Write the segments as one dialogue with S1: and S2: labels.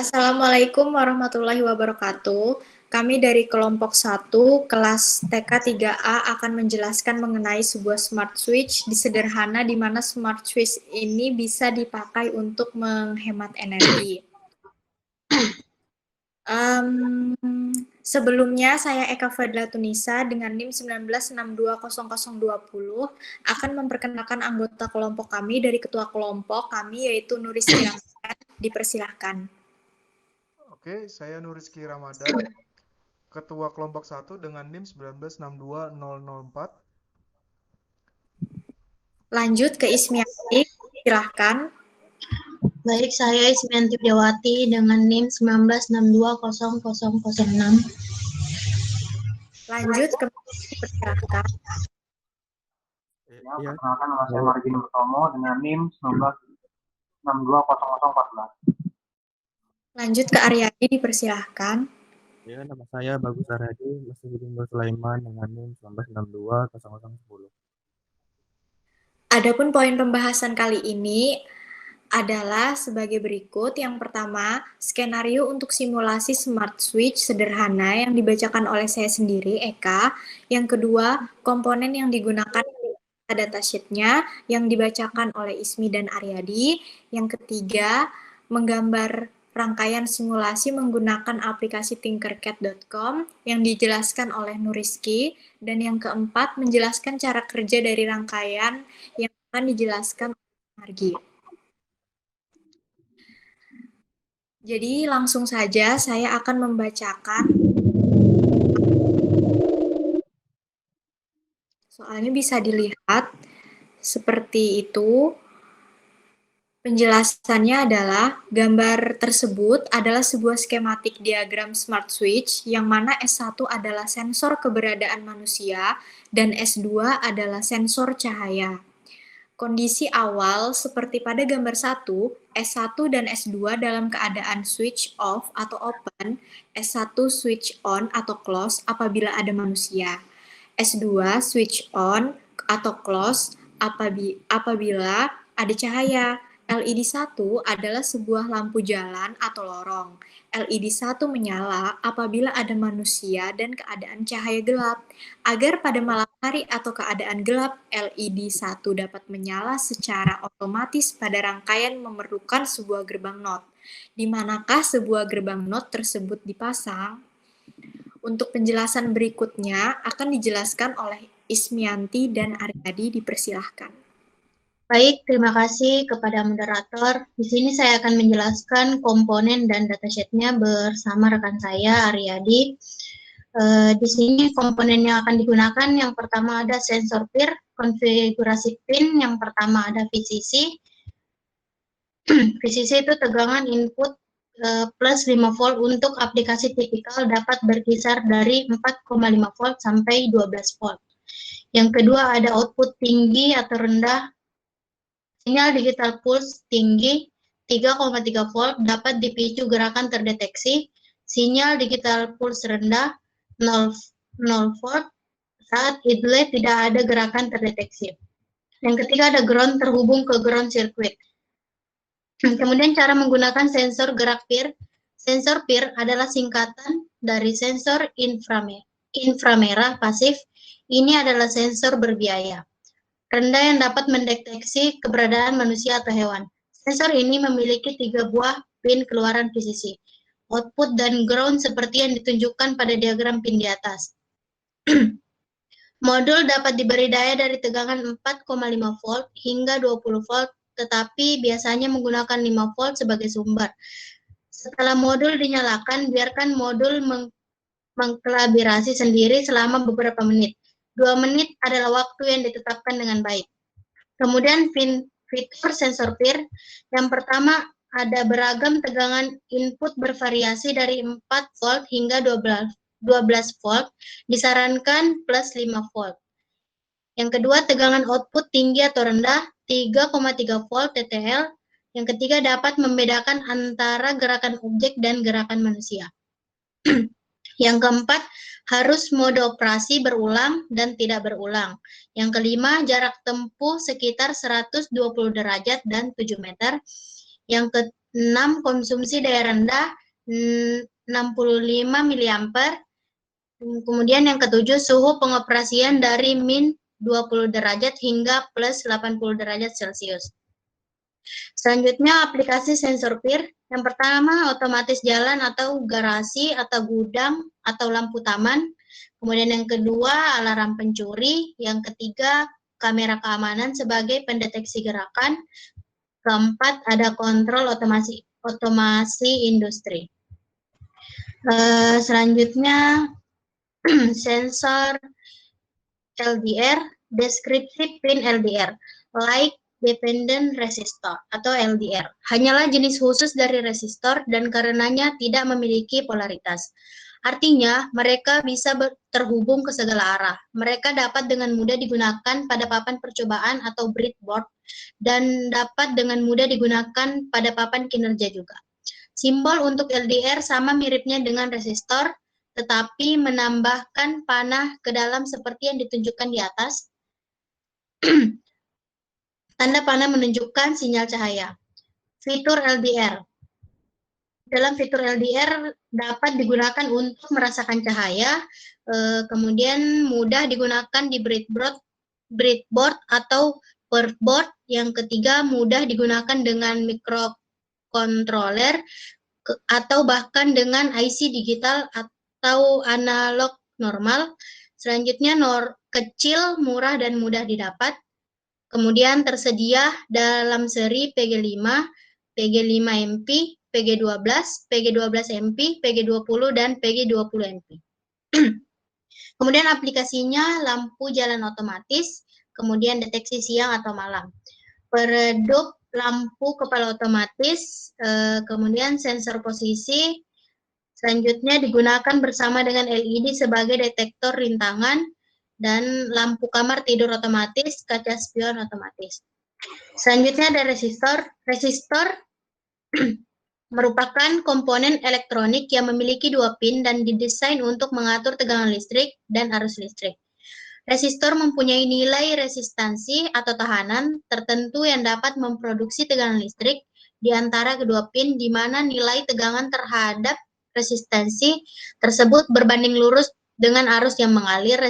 S1: Assalamualaikum warahmatullahi wabarakatuh. Kami dari kelompok 1, kelas TK 3A akan menjelaskan mengenai sebuah smart switch sederhana di mana smart switch ini bisa dipakai untuk menghemat energi. Sebelumnya saya Eka Fadla Tunisa dengan NIM 19620020 akan memperkenalkan anggota kelompok kami dari ketua kelompok kami yaitu Nuriski Ramadan. Dipersilahkan.
S2: Oke, saya Nuriski Ramadan, Ketua Kelompok 1 dengan NIM 1962004.
S1: Lanjut ke Ismiati, silahkan.
S3: Baik, saya Ismianti Dewati dengan NIM 196200006.
S1: Lanjut ke silahkan.
S4: Ya, perkenalkan nama saya Margin Utomo dengan NIM 1962014.
S1: Lanjut ke Aryadi, dipersilahkan.
S5: Ya, nama saya Bagus Aryadi, Masjidin Nur Sulaiman dengan NIM 19620010.
S1: Adapun poin pembahasan kali ini adalah sebagai berikut. Yang pertama, skenario untuk simulasi smart switch sederhana yang dibacakan oleh saya sendiri, Eka. Yang kedua, komponen yang digunakan datasheet-nya yang dibacakan oleh Ismi dan Aryadi. Yang ketiga, menggambar rangkaian simulasi menggunakan aplikasi tinkercad.com yang dijelaskan oleh Nuriski. Dan yang keempat, menjelaskan cara kerja dari rangkaian yang akan dijelaskan oleh Margi. Jadi langsung saja saya akan membacakan. Soalnya bisa dilihat seperti itu. Penjelasannya adalah gambar tersebut adalah sebuah skematik diagram smart switch yang mana S1 adalah sensor keberadaan manusia dan S2 adalah sensor cahaya. Kondisi awal seperti pada gambar 1, S1 dan S2 dalam keadaan switch off atau open, S1 switch on atau close apabila ada manusia, S2 switch on atau close apabila ada cahaya. LED 1 adalah sebuah lampu jalan atau lorong. LED 1 menyala apabila ada manusia dan keadaan cahaya gelap. Agar pada malam hari atau keadaan gelap, LED 1 dapat menyala secara otomatis pada rangkaian memerlukan sebuah gerbang NOT. Di manakah sebuah gerbang NOT tersebut dipasang? Untuk penjelasan berikutnya akan dijelaskan oleh Ismianti dan Aryadi, dipersilahkan.
S3: Baik, terima kasih kepada moderator. Di sini saya akan menjelaskan komponen dan datasheet-nya bersama rekan saya, Aryadi. Di sini komponen yang akan digunakan, yang pertama ada sensor PIR, konfigurasi pin, yang pertama ada VCC. VCC itu tegangan input plus 5 volt untuk aplikasi tipikal dapat berkisar dari 4,5 volt sampai 12 volt. Yang kedua ada output tinggi atau rendah. Sinyal digital pulse tinggi 3,3 volt dapat dipicu gerakan terdeteksi. Sinyal digital pulse rendah 0 volt saat idle tidak ada gerakan terdeteksi. Yang ketiga ada ground terhubung ke ground circuit. Kemudian cara menggunakan sensor gerak PIR. Sensor PIR adalah singkatan dari sensor inframerah pasif. Ini adalah sensor berbiaya rendah yang dapat mendeteksi keberadaan manusia atau hewan. Sensor ini memiliki 3 buah pin keluaran VCC, output dan ground seperti yang ditunjukkan pada diagram pin di atas. Modul dapat diberi daya dari tegangan 4,5 volt hingga 20 volt, tetapi biasanya menggunakan 5 volt sebagai sumber. Setelah modul dinyalakan, biarkan modul mengkalibrasi sendiri selama beberapa menit. 2 menit adalah waktu yang ditetapkan dengan baik. Kemudian fitur sensor PIR. Yang pertama ada beragam tegangan input bervariasi dari 4 volt hingga 12 volt, disarankan plus 5 volt. Yang kedua tegangan output tinggi atau rendah 3,3 volt TTL. Yang ketiga dapat membedakan antara gerakan objek dan gerakan manusia. Yang keempat, harus mode operasi berulang dan tidak berulang. Yang kelima, jarak tempuh sekitar 120 derajat dan 7 meter. Yang 6. Konsumsi daya rendah 65 mA. Kemudian yang ketujuh, suhu pengoperasian dari min 20 derajat hingga plus 80 derajat Celcius. Selanjutnya aplikasi sensor PIR. Yang pertama otomatis jalan atau garasi atau gudang atau lampu taman. Kemudian yang kedua alarm pencuri. Yang ketiga kamera keamanan sebagai pendeteksi gerakan. Keempat ada kontrol otomasi industri. Selanjutnya sensor LDR, descriptive pin LDR, like dependent resistor atau LDR. Hanyalah jenis khusus dari resistor dan karenanya tidak memiliki polaritas. Artinya, mereka bisa terhubung ke segala arah. Mereka dapat dengan mudah digunakan pada papan percobaan atau breadboard dan dapat dengan mudah digunakan pada papan kinerja juga. Simbol untuk LDR sama miripnya dengan resistor, tetapi menambahkan panah ke dalam seperti yang ditunjukkan di atas. Tanda panah menunjukkan sinyal cahaya. Fitur LDR. Dalam fitur LDR dapat digunakan untuk merasakan cahaya, kemudian mudah digunakan di breadboard atau breadboard. Yang ketiga, mudah digunakan dengan microcontroller atau bahkan dengan IC digital atau analog normal. Selanjutnya kecil, murah, dan mudah didapat. Kemudian tersedia dalam seri PG5, PG5MP, PG12, PG12MP, PG20, dan PG20MP. Kemudian aplikasinya lampu jalan otomatis, kemudian deteksi siang atau malam. Peredup lampu kepala otomatis, kemudian sensor posisi. Selanjutnya digunakan bersama dengan LED sebagai detektor rintangan, dan lampu kamar tidur otomatis, kaca spion otomatis. Selanjutnya ada resistor. Resistor merupakan komponen elektronik yang memiliki 2 pin dan didesain untuk mengatur tegangan listrik dan arus listrik. Resistor mempunyai nilai resistansi atau tahanan tertentu yang dapat memproduksi tegangan listrik di antara kedua pin, di mana nilai tegangan terhadap resistansi tersebut berbanding lurus dengan arus yang mengalir.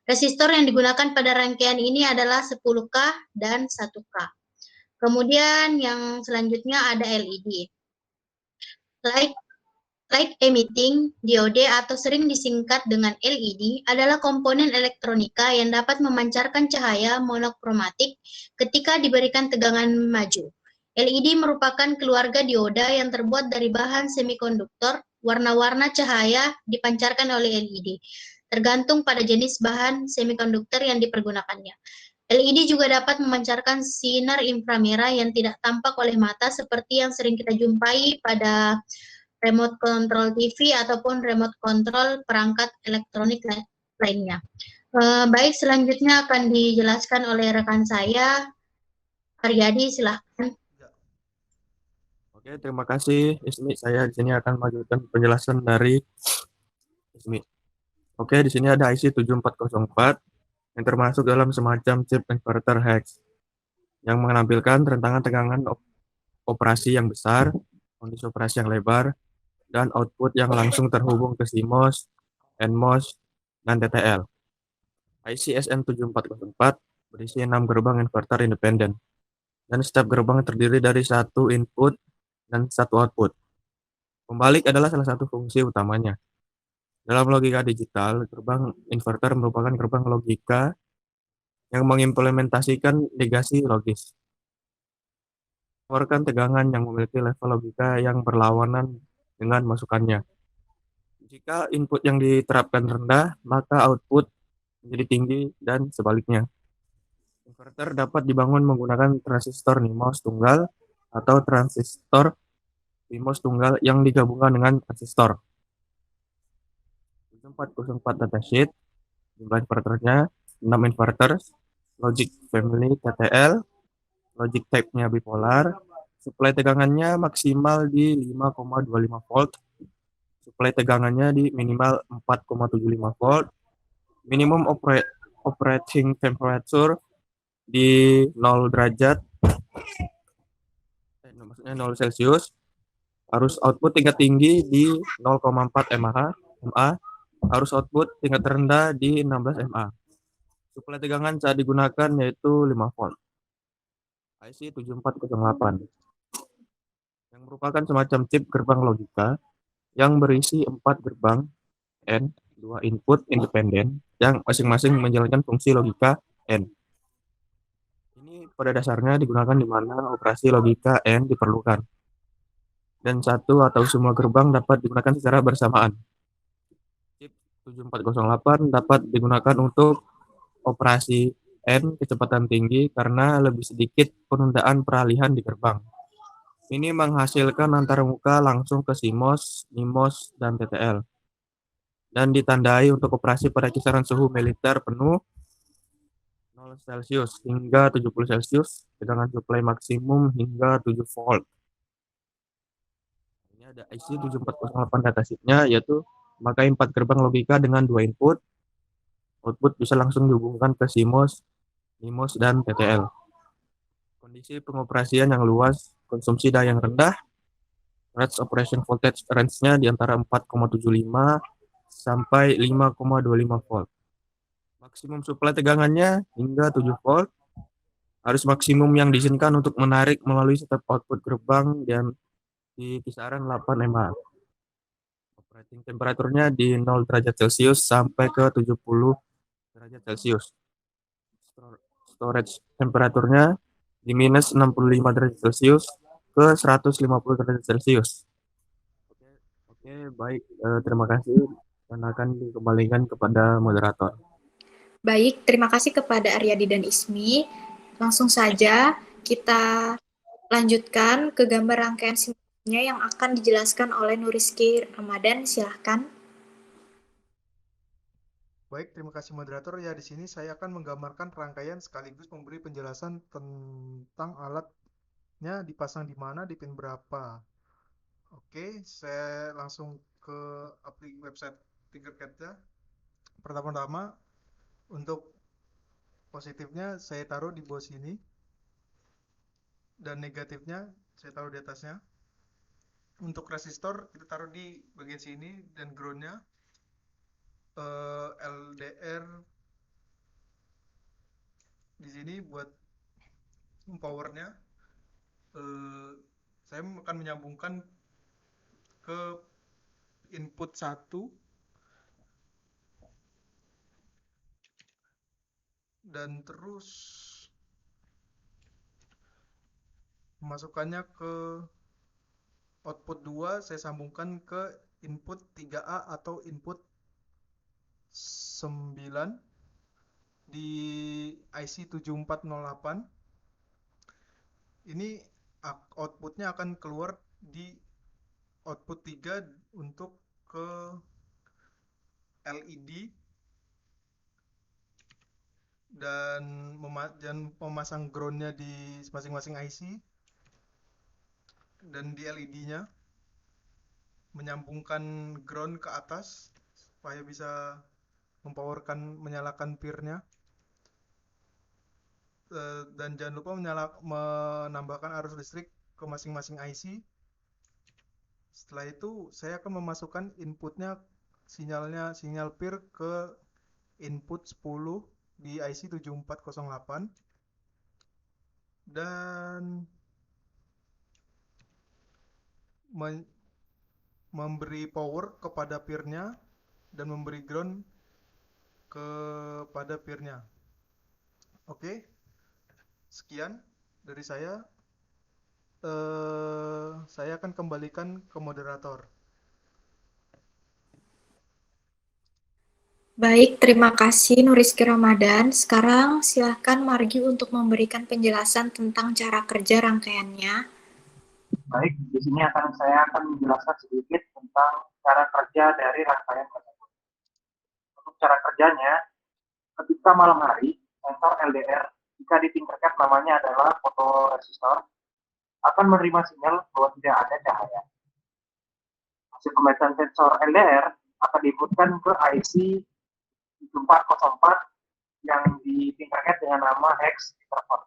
S3: Resistor yang digunakan pada rangkaian ini adalah 10K dan 1K. Kemudian yang selanjutnya ada LED. Light emitting diode atau sering disingkat dengan LED adalah komponen elektronika yang dapat memancarkan cahaya monokromatik ketika diberikan tegangan maju. LED merupakan keluarga dioda yang terbuat dari bahan semikonduktor. Warna-warna cahaya dipancarkan oleh LED, tergantung pada jenis bahan semikonduktor yang dipergunakannya. LED juga dapat memancarkan sinar inframerah yang tidak tampak oleh mata seperti yang sering kita jumpai pada remote control TV ataupun remote control perangkat elektronik lainnya. Baik, selanjutnya akan dijelaskan oleh rekan saya, Aryadi, silahkan.
S5: Oke, terima kasih Ismi. Saya di sini akan melanjutkan penjelasan dari Ismi. Oke, di sini ada IC 7404 yang termasuk dalam semacam chip inverter hex yang menampilkan rentangan tegangan operasi yang besar, kondisi operasi yang lebar, dan output yang langsung terhubung ke CMOS, NMOS, dan TTL. IC SN7404 berisi 6 gerbang inverter independen, dan setiap gerbang terdiri dari 1 input dan 1 output. Pembalik adalah salah satu fungsi utamanya. Dalam logika digital, gerbang inverter merupakan gerbang logika yang mengimplementasikan negasi logis. Mengeluarkan tegangan yang memiliki level logika yang berlawanan dengan masukannya. Jika input yang diterapkan rendah, maka output menjadi tinggi dan sebaliknya. Inverter dapat dibangun menggunakan transistor NMOS tunggal atau transistor CMOS tunggal yang digabungkan dengan transistor. 404 datasheet, jumlah inverternya 6 inverter, logic family TTL, logic type-nya bipolar, supply tegangannya maksimal di 5,25 volt, supply tegangannya di minimal 4,75 volt, minimum operating temperature di 0 derajat, 0 Celsius, arus output tingkat tinggi di 0,4 mA, arus output tingkat rendah di 16 mA. Suplai tegangan saat digunakan yaitu 5 volt. IC 7408 yang merupakan semacam chip gerbang logika yang berisi 4 gerbang N, 2 input independen yang masing-masing menjalankan fungsi logika N. Ini pada dasarnya digunakan di mana operasi logika N diperlukan. Dan satu atau semua gerbang dapat digunakan secara bersamaan. Chip 7408 dapat digunakan untuk operasi N kecepatan tinggi karena lebih sedikit penundaan peralihan di gerbang. Ini menghasilkan antarmuka langsung ke CMOS, NMOS, dan TTL. Dan ditandai untuk operasi pada kisaran suhu militer penuh 0 Celsius hingga 70 Celsius dengan suplai maksimum hingga 7 volt. Ini ada IC 7408 datasheetnya, yaitu memakai 4 gerbang logika dengan 2 input. Output bisa langsung dihubungkan ke CMOS, NMOS, dan TTL. Kondisi pengoperasian yang luas, konsumsi daya yang rendah, range operation voltage range-nya di antara 4,75 sampai 5,25 volt. Maksimum suplai tegangannya hingga 7 volt. Arus maksimum yang diizinkan untuk menarik melalui step output gerbang dan di kisaran 8 mA. Operating temperaturnya di 0 derajat Celcius sampai ke 70 derajat Celcius. Storage temperaturnya di minus 65 derajat Celcius ke 150 derajat Celcius. Oke, baik. Terima kasih dan akan dikembalikan kepada moderator.
S1: Baik, terima kasih kepada Aryadi dan Ismi. Langsung saja kita lanjutkan ke gambar rangkaian simulasinya yang akan dijelaskan oleh Nurizky Ramadan. Silahkan.
S2: Baik, terima kasih moderator. Ya, di sini saya akan menggambarkan rangkaian sekaligus memberi penjelasan tentang alatnya dipasang di mana, di pin berapa. Oke, saya langsung ke website Tinkercad-nya. Pertama-tama, untuk positifnya saya taruh di bawah sini, dan negatifnya saya taruh di atasnya. Untuk resistor kita taruh di bagian sini, dan groundnya LDR di sini buat powernya. Saya akan menyambungkan ke input 1 dan terus memasukkannya ke output 2. Saya sambungkan ke input 3A atau input 9 di IC 7408. Ini outputnya akan keluar di output 3 untuk ke LED dan memasang groundnya di masing-masing IC, dan di LED-nya menyambungkan ground ke atas supaya bisa menyalakan peer-nya. Dan jangan lupa menambahkan arus listrik ke masing-masing IC. Setelah itu saya akan memasukkan inputnya, sinyal peer ke input 10 di IC 7408 dan memberi power kepada peer-nya dan memberi ground kepada peer-nya. Oke, sekian dari saya. Saya akan kembalikan ke moderator.
S1: Baik, terima kasih Nurizky Ramadan. Sekarang silahkan Margi untuk memberikan penjelasan tentang cara kerja rangkaiannya.
S4: Baik, di sini saya akan menjelaskan sedikit tentang cara kerja dari rangkaian tersebut. Untuk cara kerjanya, ketika malam hari, sensor LDR, jika di Tinkercad namanya adalah fotoresistor, akan menerima sinyal bahwa tidak ada cahaya. Hasil pembacaan sensor LDR akan diinputkan ke IC 7404 yang di Tinkercad dengan nama hex interval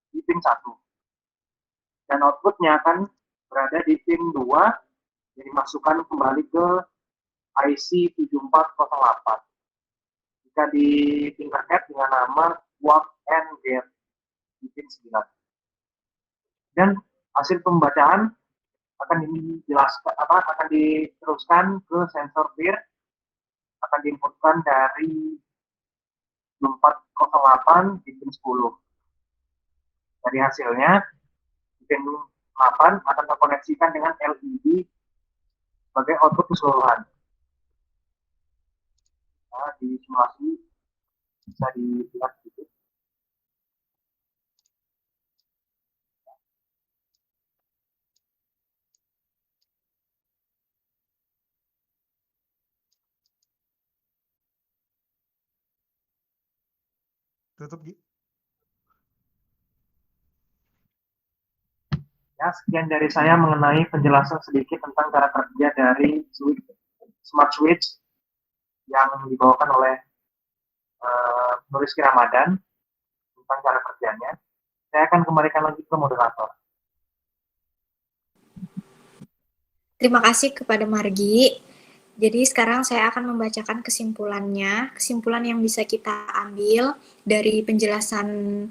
S4: di pin 1. Dan outputnya akan berada di pin 2 yang dimasukkan kembali ke IC 7408. Jika di Tinkercad dengan nama Walk and Get di pin 9. Dan hasil pembacaan akan diteruskan ke sensor PIR, akan diinputkan dari 408 di pin 10. Dari hasilnya, pin 8 akan terkoneksikan dengan LED sebagai output keseluruhan. Nah, di simulasi bisa dilihat sedikit.
S2: Tutup, Gi.
S4: Ya, sekian dari saya mengenai penjelasan sedikit tentang cara kerja dari Smart Switch yang dibawakan oleh Nur Rizky Ramadan tentang cara kerjanya. Saya akan kembalikan lagi ke moderator.
S1: Terima kasih kepada Margi. Jadi sekarang saya akan membacakan kesimpulannya. Kesimpulan yang bisa kita ambil dari penjelasan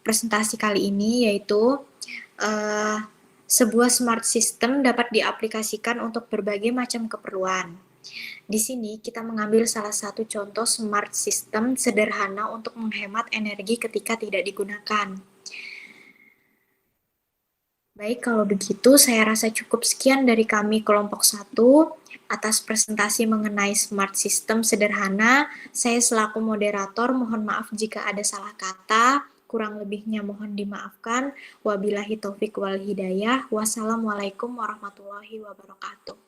S1: presentasi kali ini yaitu sebuah smart system dapat diaplikasikan untuk berbagai macam keperluan. Di sini kita mengambil salah satu contoh smart system sederhana untuk menghemat energi ketika tidak digunakan. Baik, kalau begitu saya rasa cukup sekian dari kami kelompok 1 atas presentasi mengenai smart system sederhana. Saya selaku moderator mohon maaf jika ada salah kata, kurang lebihnya mohon dimaafkan. Wabillahi taufik wal hidayah. Wassalamualaikum warahmatullahi wabarakatuh.